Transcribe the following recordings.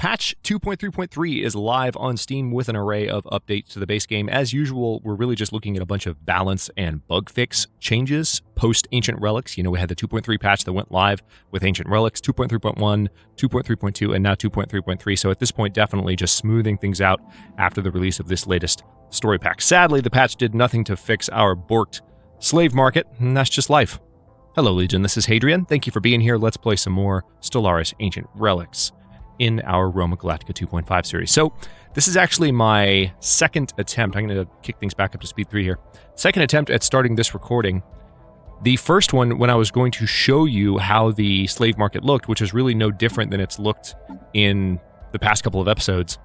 Patch 2.3.3 is live on Steam with an array of updates to the base game. As usual, we're really just looking at a bunch of balance and bug fix changes post Ancient Relics. You know, we had the 2.3 patch that went live with Ancient Relics, 2.3.1, 2.3.2, and now 2.3.3. So at this point, definitely just smoothing things out after the release of this latest story pack. Sadly, the patch did nothing to fix our borked slave market, and that's just life. Hello, Legion. This is Hadrian. Thank you for being here. Let's play some more Stellaris Ancient Relics in our Roma Galactica 2.5 series. So this is actually my second attempt. I'm going to kick things back up to speed 3 here. Second attempt at starting this recording. The first one, when I was going to show you how the slave market looked, which is really no different than it's looked in the past couple of episodes,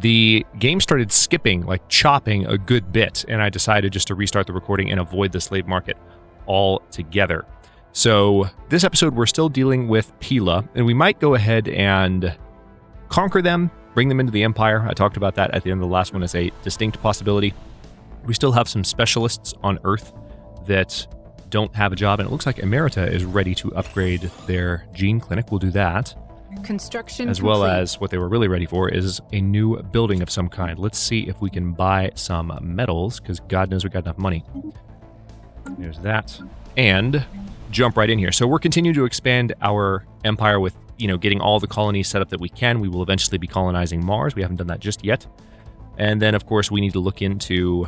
the game started skipping, like chopping a good bit, and I decided just to restart the recording and avoid the slave market altogether. So this episode, we're still dealing with Pila, and we might go ahead and conquer them, bring them into the Empire. I talked about that at the end of the last one as a distinct possibility. We still have some specialists on Earth that don't have a job, and it looks like Emerita is ready to upgrade their gene clinic. We'll do that. Construction as well as what they were really ready for is a new building of some kind. Let's see if we can buy some metals, because God knows we got enough money. There's that. And jump right in here. So we're continuing to expand our empire with, getting all the colonies set up that we can. We will eventually be colonizing Mars. We haven't done that just yet. And then, of course, we need to look into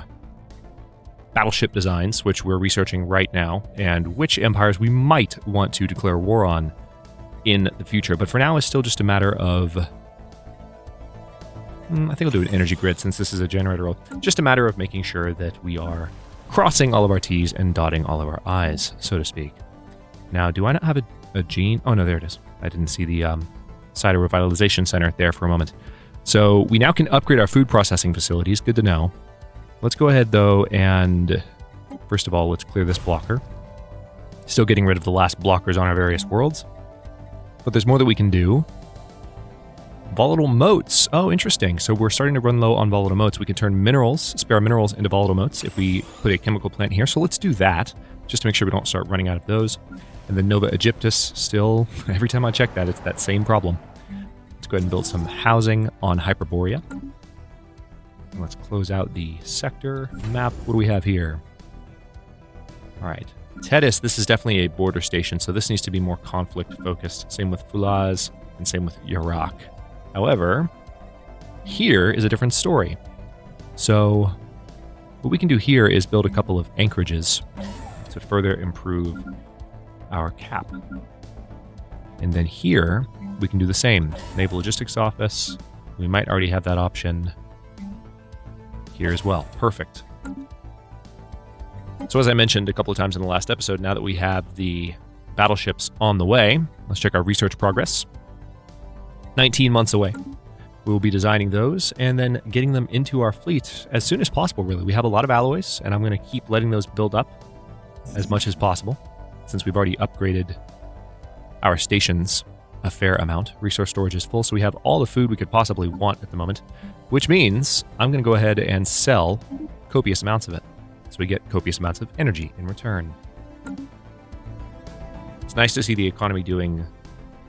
battleship designs, which we're researching right now, and which empires we might want to declare war on in the future. But for now, it's still just a matter of... I think I'll do an energy grid since this is a generator role. Just a matter of making sure that we are crossing all of our T's and dotting all of our I's, so to speak. Now, do I not have a gene? Oh, no, there it is. I didn't see the Cyto Revitalization Center there for a moment. So we now can upgrade our food processing facilities. Good to know. Let's go ahead, though, and first of all, let's clear this blocker. Still getting rid of the last blockers on our various worlds. But there's more that we can do. Volatile motes. Oh, interesting. So we're starting to run low on volatile motes. We can turn minerals, spare minerals into volatile motes if we put a chemical plant here. So let's do that, just to make sure we don't start running out of those. And then Nova Aegyptus, still, every time I check that, it's that same problem. Let's go ahead and build some housing on Hyperborea. And let's close out the sector map. What do we have here? All right. Tethys, this is definitely a border station, so this needs to be more conflict-focused. Same with Fulaz, and same with Iraq. However, here is a different story. So what we can do here is build a couple of anchorages to further improve our cap. And then here, we can do the same. Naval Logistics Office. We might already have that option here as well. Perfect. So as I mentioned a couple of times in the last episode, now that we have the battleships on the way, let's check our research progress. 19 months away. We will be designing those and then getting them into our fleet as soon as possible, really. We have a lot of alloys, and I'm going to keep letting those build up as much as possible, since we've already upgraded our stations a fair amount. Resource storage is full, so we have all the food we could possibly want at the moment, which means I'm going to go ahead and sell copious amounts of it. So we get copious amounts of energy in return. It's nice to see the economy doing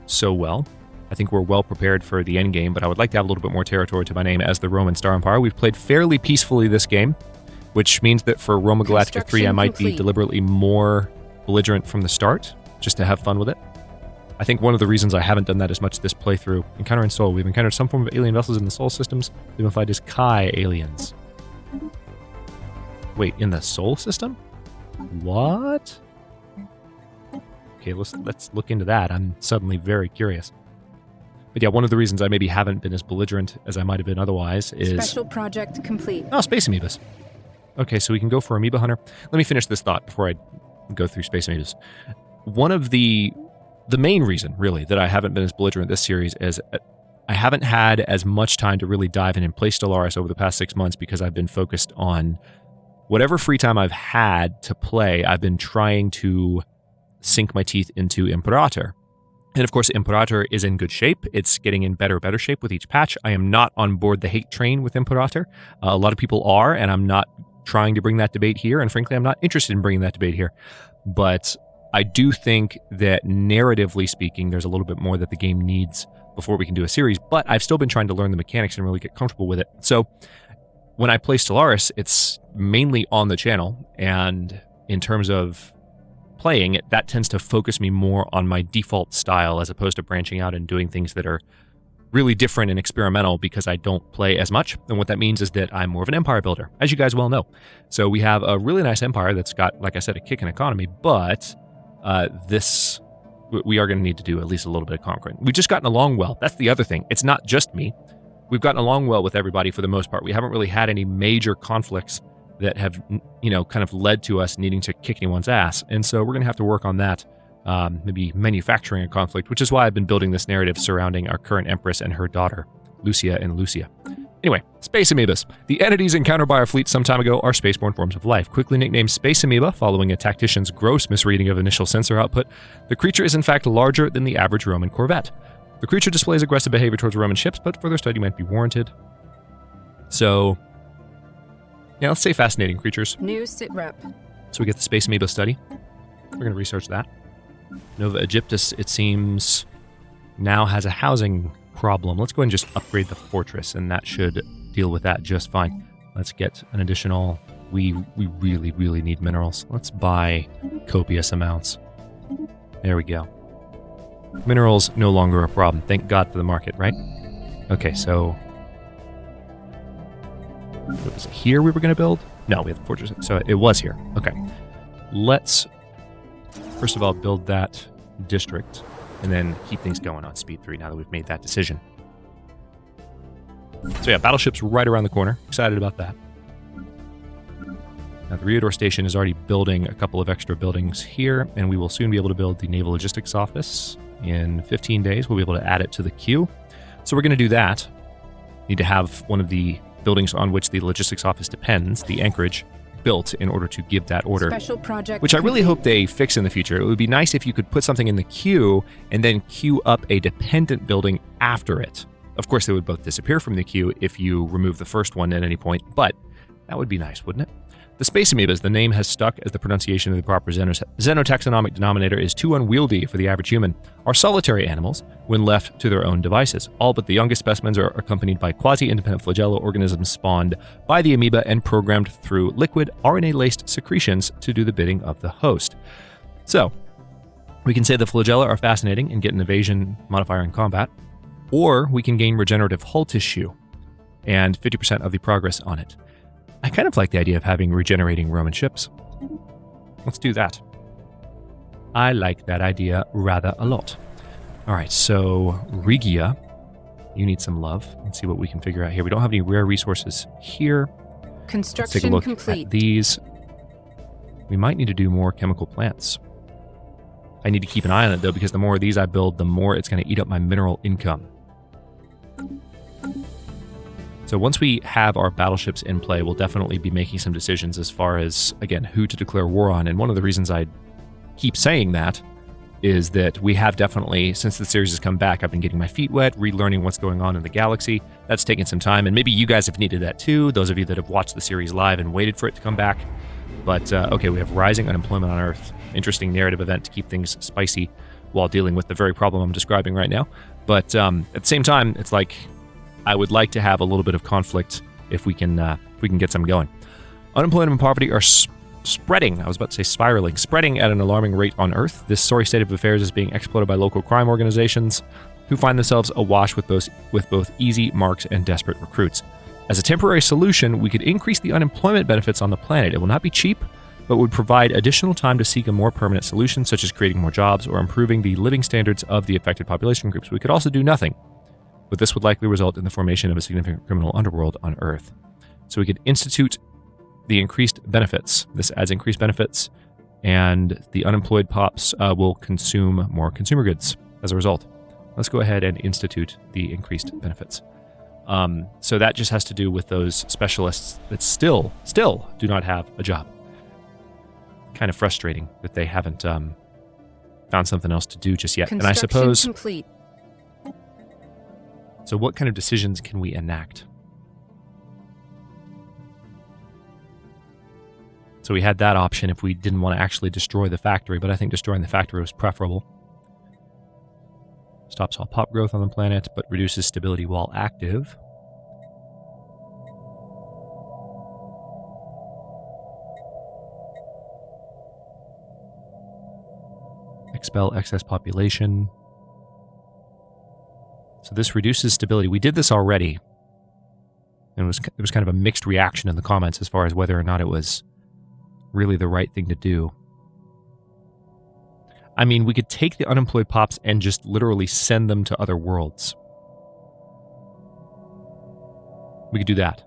so well. I think we're well prepared for the end game, but I would like to have a little bit more territory to my name as the Roman Star Empire. We've played fairly peacefully this game, which means that for Roma Galactica 3, I might be deliberately more belligerent from the start, just to have fun with it. I think one of the reasons I haven't done that as much this playthrough, Encounter in Sol, we've encountered some form of alien vessels in the Sol systems, identified as Kai aliens. Wait, in the Sol system? What? Okay, let's look into that. I'm suddenly very curious. But yeah, one of the reasons I maybe haven't been as belligerent as I might have been otherwise is... Special project complete. Oh, space amoebas. Okay, so we can go for Amoeba Hunter. Let me finish this thought before I go through space amoebas. One of the main reason, really, that I haven't been as belligerent this series is I haven't had as much time to really dive in and play Stellaris over the past 6 months because I've been focused on whatever free time I've had to play. I've been trying to sink my teeth into Imperator. And of course, Imperator is in good shape. It's getting in better shape with each patch. I am not on board the hate train with Imperator. A lot of people are, and I'm not trying to bring that debate here. And frankly, I'm not interested in bringing that debate here. But I do think that narratively speaking, there's a little bit more that the game needs before we can do a series, but I've still been trying to learn the mechanics and really get comfortable with it. So when I play Stellaris, it's mainly on the channel, and in terms of playing it, that tends to focus me more on my default style as opposed to branching out and doing things that are really different and experimental because I don't play as much. And what that means is that I'm more of an empire builder, as you guys well know. So we have a really nice empire that's got, like I said, a kick in economy, but we are going to need to do at least a little bit of conquering. We've just gotten along well. That's the other thing. It's not just me. We've gotten along well with everybody for the most part. We haven't really had any major conflicts that have, kind of led to us needing to kick anyone's ass. And so we're going to have to work on that, maybe manufacturing a conflict, which is why I've been building this narrative surrounding our current empress and her daughter, Lucia and Lucia. Anyway, space amoebas. The entities encountered by our fleet some time ago are spaceborne forms of life. Quickly nicknamed space amoeba, following a tactician's gross misreading of initial sensor output, the creature is in fact larger than the average Roman corvette. The creature displays aggressive behavior towards Roman ships, but further study might be warranted. So, yeah, let's say fascinating creatures. New sit rep. So we get the space amoeba study. We're going to research that. Nova Aegyptus, it seems, now has a housing problem. Let's go ahead and just upgrade the fortress, and that should deal with that just fine. Let's get an additional... We really, really need minerals. Let's buy copious amounts. There we go. Minerals no longer a problem. Thank God for the market, right? Okay, so... Was it here we were going to build? No, we have the fortress. So it was here. Okay. Let's, first of all, build that district and then keep things going on speed 3 now that we've made that decision. So yeah, battleships right around the corner. Excited about that. Now the Riador Station is already building a couple of extra buildings here, and we will soon be able to build the Naval Logistics Office. In 15 days, we'll be able to add it to the queue. So we're going to do that. Need to have one of the buildings on which the logistics office depends, the anchorage, built in order to give that order. Special project which I really hope they fix in the future. It would be nice if you could put something in the queue and then queue up a dependent building after it. Of course, they would both disappear from the queue if you remove the first one at any point, but that would be nice, wouldn't it? The space amoebas, the name has stuck as the pronunciation of the proper xenotaxonomic denominator is too unwieldy for the average human, are solitary animals when left to their own devices. All but the youngest specimens are accompanied by quasi-independent flagella organisms spawned by the amoeba and programmed through liquid RNA-laced secretions to do the bidding of the host. So, we can say the flagella are fascinating and get an evasion modifier in combat, or we can gain regenerative hull tissue and 50% of the progress on it. I kind of like the idea of having regenerating Roman ships. Let's do that. I like that idea rather a lot. All right, so Regia, you need some love. Let's see what we can figure out here. We don't have any rare resources here. Construction Let's take a look complete. at these. We might need to do more chemical plants. I need to keep an eye on it, though, because the more of these I build, the more it's going to eat up my mineral income. So once we have our battleships in play, we'll definitely be making some decisions as far as, again, who to declare war on. And one of the reasons I keep saying that is that we have definitely, since the series has come back, I've been getting my feet wet, relearning what's going on in the galaxy. That's taken some time, and maybe you guys have needed that too, those of you that have watched the series live and waited for it to come back. But, okay, we have rising unemployment on Earth. Interesting narrative event to keep things spicy while dealing with the very problem I'm describing right now. But at the same time, it's like, I would like to have a little bit of conflict if we can get some going. Unemployment and poverty are spreading. I was about to say spiraling, spreading at an alarming rate on Earth. This sorry state of affairs is being exploited by local crime organizations who find themselves awash with both easy marks and desperate recruits. As a temporary solution, we could increase the unemployment benefits on the planet. It will not be cheap, but would provide additional time to seek a more permanent solution, such as creating more jobs or improving the living standards of the affected population groups. We could also do nothing, but this would likely result in the formation of a significant criminal underworld on Earth. So we could institute the increased benefits. This adds increased benefits, and the unemployed pops will consume more consumer goods as a result. Let's go ahead and institute the increased benefits. So that just has to do with those specialists that still do not have a job. Kind of frustrating that they haven't found something else to do just yet. And I suppose... complete. So what kind of decisions can we enact? So we had that option if we didn't want to actually destroy the factory, but I think destroying the factory was preferable. Stops all pop growth on the planet, but reduces stability while active. Expel excess population. So this reduces stability. We did this already. And it was kind of a mixed reaction in the comments as far as whether or not it was really the right thing to do. I mean, we could take the unemployed pops and just literally send them to other worlds. We could do that.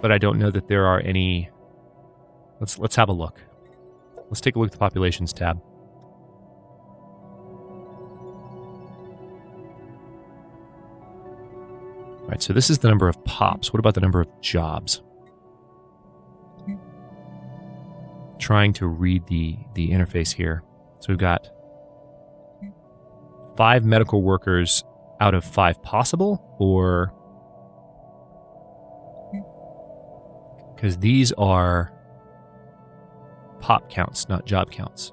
But I don't know that there are any... Let's have a look. Let's take a look at the populations tab. All right, so this is the number of pops. What about the number of jobs? Trying to read the interface here. So we've got 5 medical workers out of 5 possible, or... Because these are pop counts, not job counts.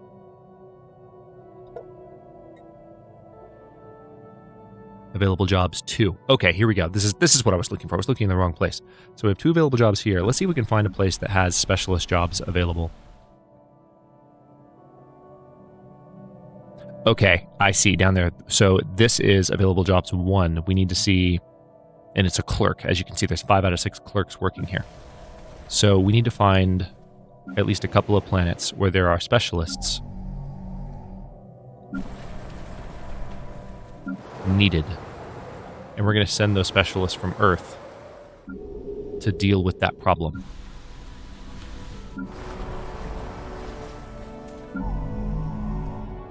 Available jobs 2. Okay, here we go. This is what I was looking for. I was looking in the wrong place. So we have 2 available jobs here. Let's see if we can find a place that has specialist jobs available. Okay, I see down there. So this is available jobs 1. We need to see, and it's a clerk. As you can see, there's 5 out of 6 clerks working here. So we need to find at least a couple of planets where there are specialists needed. And we're going to send those specialists from Earth to deal with that problem.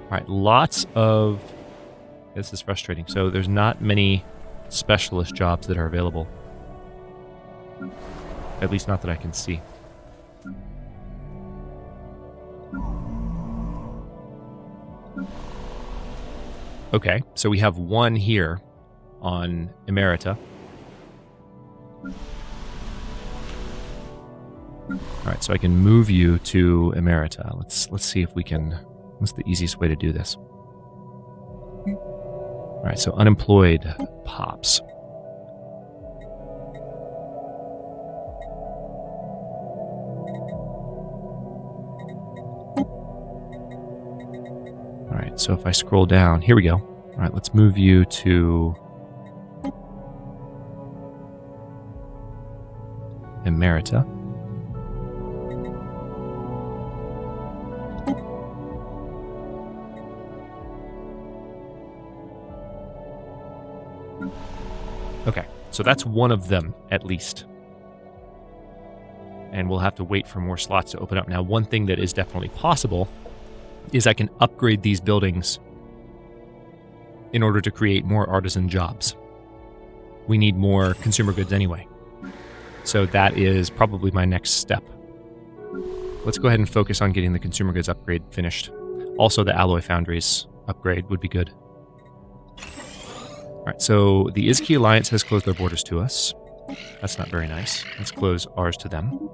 Alright, lots of... This is frustrating. So there's not many specialist jobs that are available. At least not that I can see. Okay, so we have 1 here on Emerita. Alright, so I can move you to Emerita. Let's see if we can... What's the easiest way to do this? Alright, so unemployed pops. Alright, so if I scroll down, here we go. Alright, let's move you to Emerita. Okay, so that's 1 of them, at least. And we'll have to wait for more slots to open up. Now, one thing that is definitely possible is I can upgrade these buildings in order to create more artisan jobs. We need more consumer goods anyway. So that is probably my next step. Let's go ahead and focus on getting the consumer goods upgrade finished. Also, the alloy foundries upgrade would be good. Alright, so the Izki Alliance has closed their borders to us. That's not very nice. Let's close ours to them.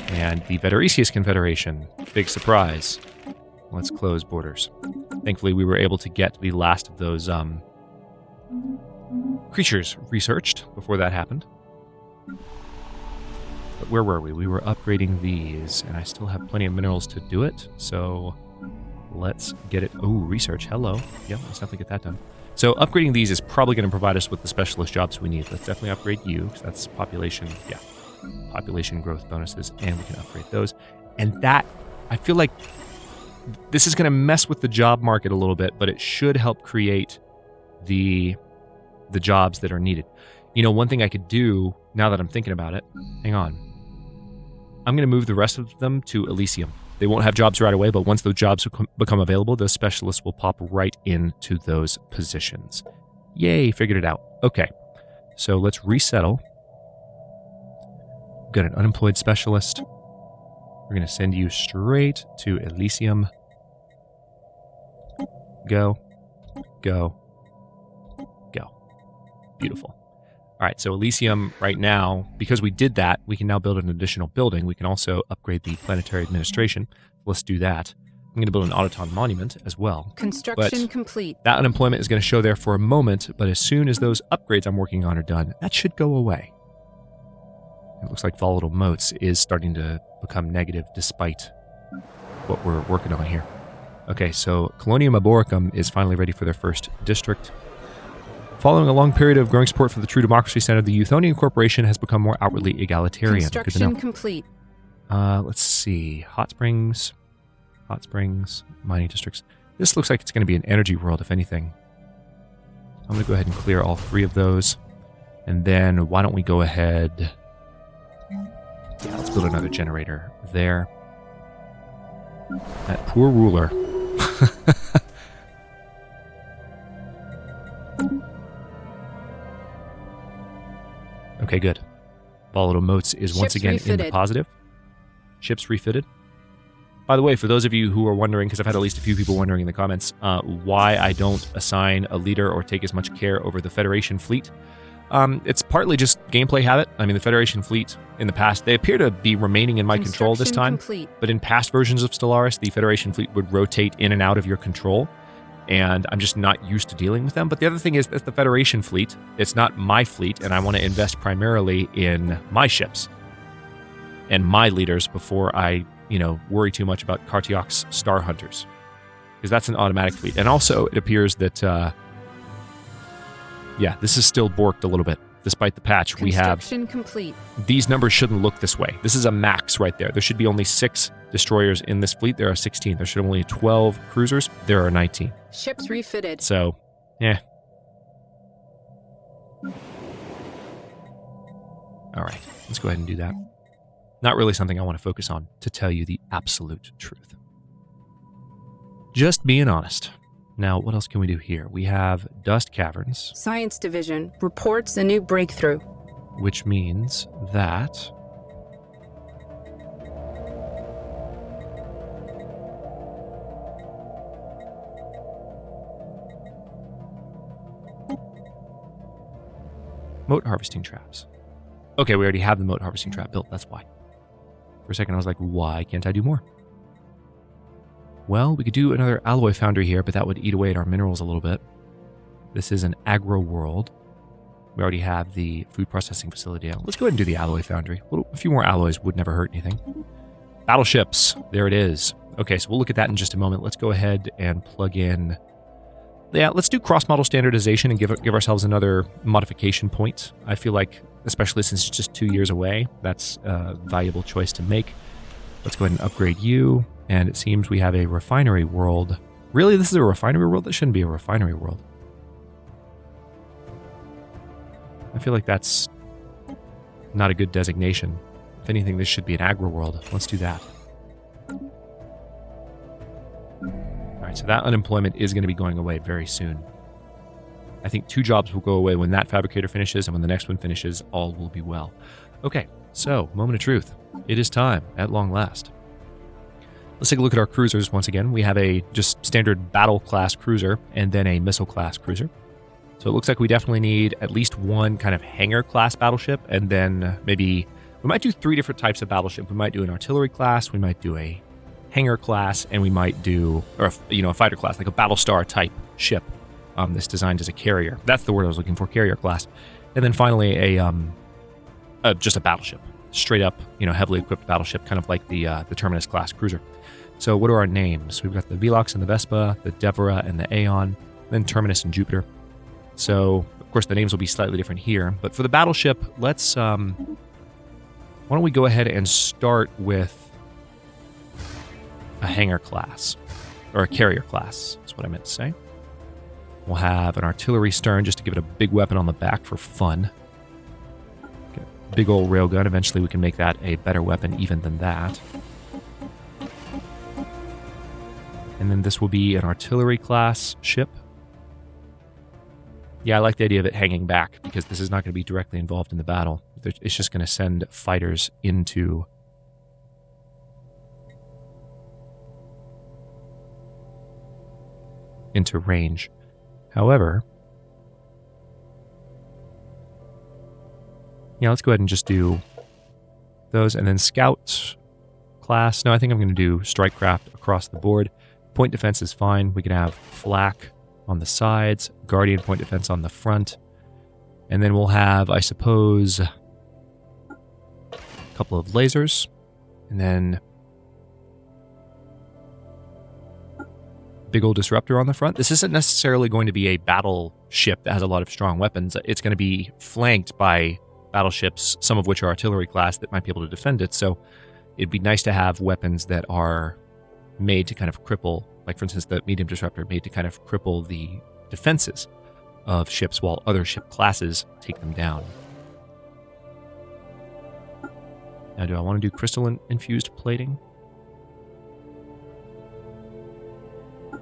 And the Vetericius Confederation, big surprise. Let's close borders. Thankfully, we were able to get the last of those creatures researched before that happened. But where were we? We were upgrading these, and I still have plenty of minerals to do it, so let's get it. Oh, research, hello. Yep, let's definitely get that done. So upgrading these is probably going to provide us with the specialist jobs we need. Let's definitely upgrade you, because that's population, yeah, population growth bonuses, and we can upgrade those. And that, I feel like this is going to mess with the job market a little bit, but it should help create the jobs that are needed. You know, one thing I could do, now that I'm thinking about it, hang on. I'm going to move the rest of them to Elysium. They won't have jobs right away, but once those jobs become available, those specialists will pop right into those positions. Yay, figured it out. Okay, so let's resettle. We've got an unemployed specialist. We're going to send you straight to Elysium. Go, go, go. Beautiful. All right, so Elysium right now, because we did that, we can now build an additional building. We can also upgrade the planetary administration. Let's do that. I'm going to build an autoton monument as well. Construction complete. That unemployment is going to show there for a moment, but as soon as those upgrades I'm working on are done, that should go away. It looks like volatile motes is starting to become negative despite what we're working on here. Okay, so Colonium Aboricum is finally ready for their first district. Following a long period of growing support for the true democracy standard, the Euthonian Corporation has become more outwardly egalitarian. Construction complete. Let's see. Hot Springs, mining districts. This looks like it's going to be an energy world, if anything. I'm going to go ahead and clear all 3 of those. And then why don't we go ahead... Yeah, let's build another generator there. That poor ruler. Okay, good. Volatile motes is once again in the positive. Ships refitted. By the way, for those of you who are wondering, because I've had at least a few people wondering in the comments, why I don't assign a leader or take as much care over the Federation fleet, it's partly just gameplay habit. I mean, the Federation fleet in the past, they appear to be remaining in my control this time. But in past versions of Stellaris, the Federation fleet would rotate in and out of your control. And I'm just not used to dealing with them. But the other thing is that the Federation fleet, it's not my fleet, and I want to invest primarily in my ships and my leaders before I, worry too much about Cartioc's Star Hunters. Because that's an automatic fleet. And also, it appears that, this is still borked a little bit. Despite the patch, we have... complete. These numbers shouldn't look this way. This is a max right there. There should be only 6 destroyers in this fleet. There are 16. There should only be 12 cruisers. There are 19. Ships refitted. So, yeah. All right, let's go ahead and do that. Not really something I want to focus on, to tell you the absolute truth. Just being honest. Now, what else can we do here? We have Dust Caverns. Science Division reports a new breakthrough. Which means that... Mote harvesting traps. Okay, we already have the mote harvesting trap built, that's why. For a second I was like, why can't I do more? Well, we could do another alloy foundry here, but that would eat away at our minerals a little bit. This is an agro world. We already have the food processing facility out. Let's go ahead and do the alloy foundry. A few more alloys would never hurt anything. Battleships, there it is. Okay, so we'll look at that in just a moment. Let's go ahead and plug in... Yeah, let's do cross-model standardization and give ourselves another modification point. I feel like, especially since it's just 2 years away, that's a valuable choice to make. Let's go ahead and upgrade you. And it seems we have a refinery world. Really, this is a refinery world? That shouldn't be a refinery world. I feel like that's not a good designation. If anything, this should be an agro world. Let's do that. All right, so that unemployment is going to be going away very soon. I think 2 jobs will go away when that fabricator finishes, and when the next one finishes, all will be well. Okay, so, moment of truth. It is time, at long last. Let's take a look at our cruisers once again. We have a just standard battle class cruiser and then a missile class cruiser. So it looks like we definitely need at least one kind of hangar class battleship, and then maybe we might do 3 different types of battleship. We might do an artillery class, we might do a hangar class, and we might do a fighter class, like a Battlestar type ship that's designed as a carrier. That's the word I was looking for, carrier class. And then finally just a battleship, straight up, heavily equipped battleship, kind of like the Terminus class cruiser. So what are our names? We've got the Velox and the Vespa, the Devora and the Aeon, then Terminus and Jupiter. So, of course, the names will be slightly different here. But for the battleship, let's... why don't we go ahead and start with a hangar class, or a carrier class, is what I meant to say. We'll have an artillery stern just to give it a big weapon on the back for fun. Get a big old railgun. Eventually we can make that a better weapon even than that. And then this will be an artillery class ship. Yeah, I like the idea of it hanging back, because this is not going to be directly involved in the battle. It's just going to send fighters into range. However, Yeah, let's go ahead and just do those. And then scout class. No, I think I'm going to do strike craft across the board. Point defense is fine. We can have flak on the sides, guardian point defense on the front. And then we'll have, I suppose, a couple of lasers. And then big old disruptor on the front. This isn't necessarily going to be a battleship that has a lot of strong weapons. It's going to be flanked by battleships, some of which are artillery class that might be able to defend it. So it'd be nice to have weapons that are made to kind of cripple, like for instance, the medium disruptor made to kind of cripple the defenses of ships while other ship classes take them down. Now, do I want to do crystal infused plating?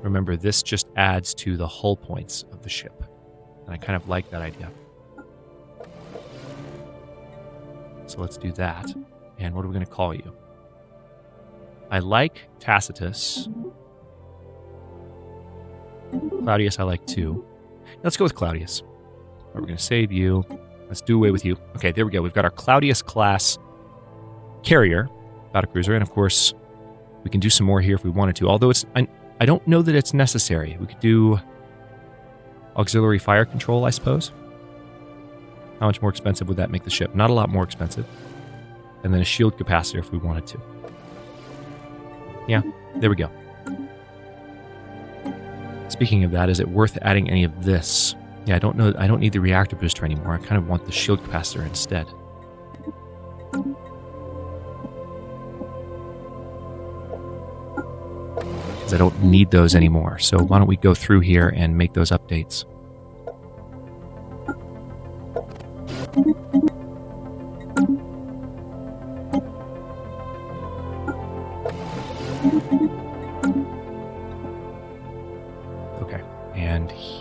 Remember, this just adds to the hull points of the ship. And I kind of like that idea. So let's do that. And what are we going to call you? I like Tacitus. Claudius I like too. Let's go with Claudius. Right, we're going to save you. Let's do away with you. Okay, there we go. We've got our Claudius class carrier, battlecruiser, and of course, we can do some more here if we wanted to. Although I don't know that it's necessary. We could do auxiliary fire control, I suppose. How much more expensive would that make the ship? Not a lot more expensive. And then a shield capacitor if we wanted to. Yeah, there we go. Speaking of that, is it worth adding any of this? Yeah, I don't know. I don't need the reactor booster anymore. I kind of want the shield capacitor instead. Because I don't need those anymore. So why don't we go through here and make those updates?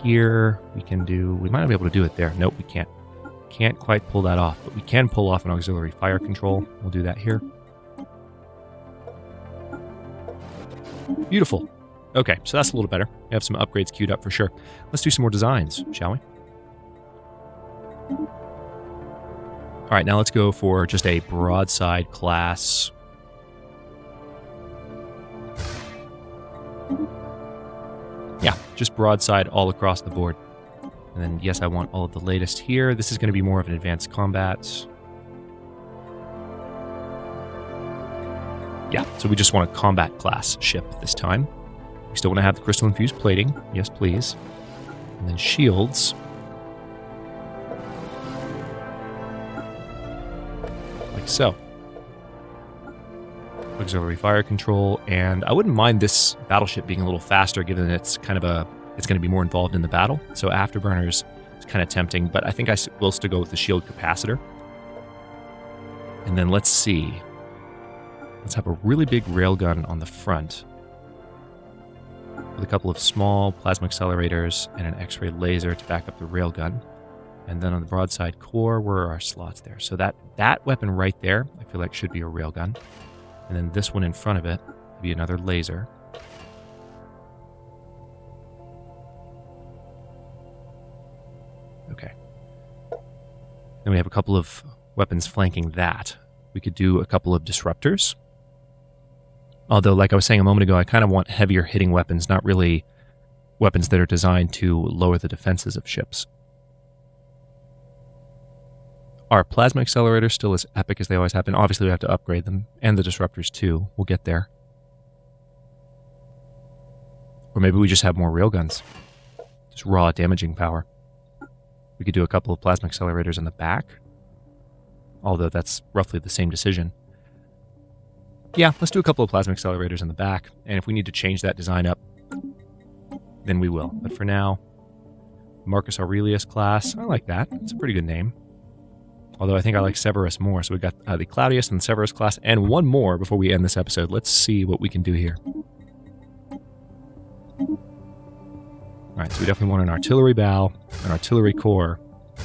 Here we can do, we might not be able to do it there. Nope, we can't. Can't quite pull that off, but we can pull off an auxiliary fire control. We'll do that here. Beautiful. Okay, so that's a little better. We have some upgrades queued up for sure. Let's do some more designs, shall we? All right, now let's go for just a broadside class. Yeah, just broadside all across the board. And then, yes, I want all of the latest here. This is going to be more of an advanced combat. Yeah, so we just want a combat class ship this time. We still want to have the crystal infused plating. Yes, please. And then shields. Like so. Auxiliary fire control, and I wouldn't mind this battleship being a little faster given that it's kind of it's going to be more involved in the battle. So afterburners is kind of tempting, but I think I will still go with the shield capacitor. And then let's see. Let's have a really big railgun on the front with a couple of small plasma accelerators and an X-ray laser to back up the railgun. And then on the broadside core, where are our slots there? So that weapon right there, I feel like should be a railgun. And then this one in front of it would be another laser. Okay. Then we have a couple of weapons flanking that. We could do a couple of disruptors. Although, like I was saying a moment ago, I kind of want heavier hitting weapons, not really weapons that are designed to lower the defenses of ships. Are plasma accelerators still as epic as they always have been? Obviously, we have to upgrade them, and the disruptors too. We'll get there. Or maybe we just have more railguns. Just raw damaging power. We could do a couple of plasma accelerators in the back. Although that's roughly the same decision. Yeah, let's do a couple of plasma accelerators in the back. And if we need to change that design up, then we will. But for now, Marcus Aurelius class. I like that. It's a pretty good name. Although I think I like Severus more. So we got the Claudius and Severus class, and one more before we end this episode. Let's see what we can do here. All right, so we definitely want an artillery bow, an artillery core,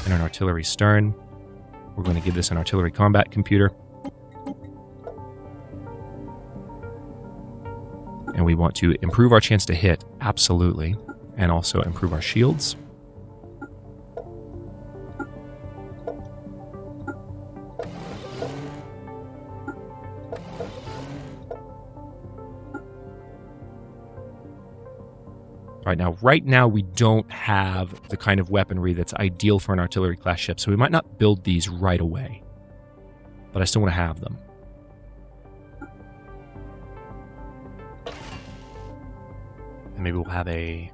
and an artillery stern. We're going to give this an artillery combat computer. And we want to improve our chance to hit, absolutely, and also improve our shields. right now. Right now, we don't have the kind of weaponry that's ideal for an artillery class ship, so we might not build these right away. But I still want to have them. And maybe we'll have an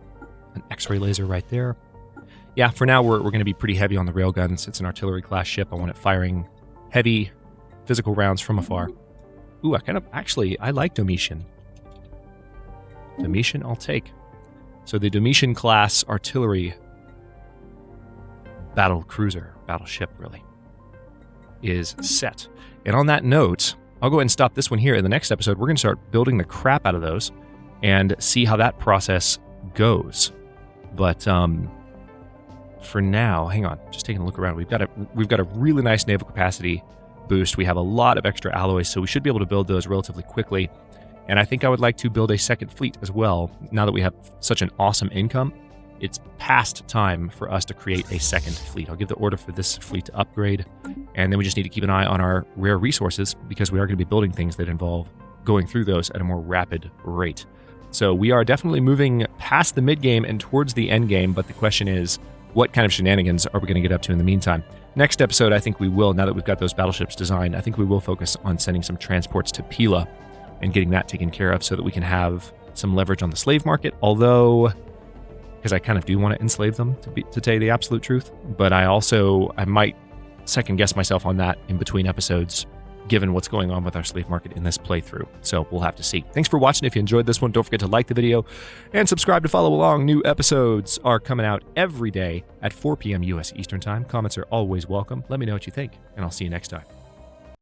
X-ray laser right there. Yeah, for now, we're going to be pretty heavy on the railguns. It's an artillery class ship. I want it firing heavy physical rounds from afar. Ooh, I like Domitian. Domitian, I'll take. So the Domitian class artillery battleship, really, is set. And on that note, I'll go ahead and stop this one here. In the next episode, we're going to start building the crap out of those and see how that process goes. But for now, hang on, just taking a look around. We've got a really nice naval capacity boost. We have a lot of extra alloys, so we should be able to build those relatively quickly. And I think I would like to build a second fleet as well. Now that we have such an awesome income, it's past time for us to create a second fleet. I'll give the order for this fleet to upgrade, and then we just need to keep an eye on our rare resources because we are going to be building things that involve going through those at a more rapid rate. So we are definitely moving past the mid-game and towards the end game, but the question is, what kind of shenanigans are we going to get up to in the meantime? Next episode, I think we will, now that we've got those battleships designed, I think we will focus on sending some transports to Pila and getting that taken care of so that we can have some leverage on the slave market, although, because I kind of do want to enslave them, to tell you the absolute truth, but I might second guess myself on that in between episodes, given what's going on with our slave market in this playthrough. So we'll have to see. Thanks for watching. If you enjoyed this one, don't forget to like the video and subscribe to follow along. New episodes are coming out every day at 4 p.m. U.S. Eastern Time. Comments are always welcome. Let me know what you think, and I'll see you next time.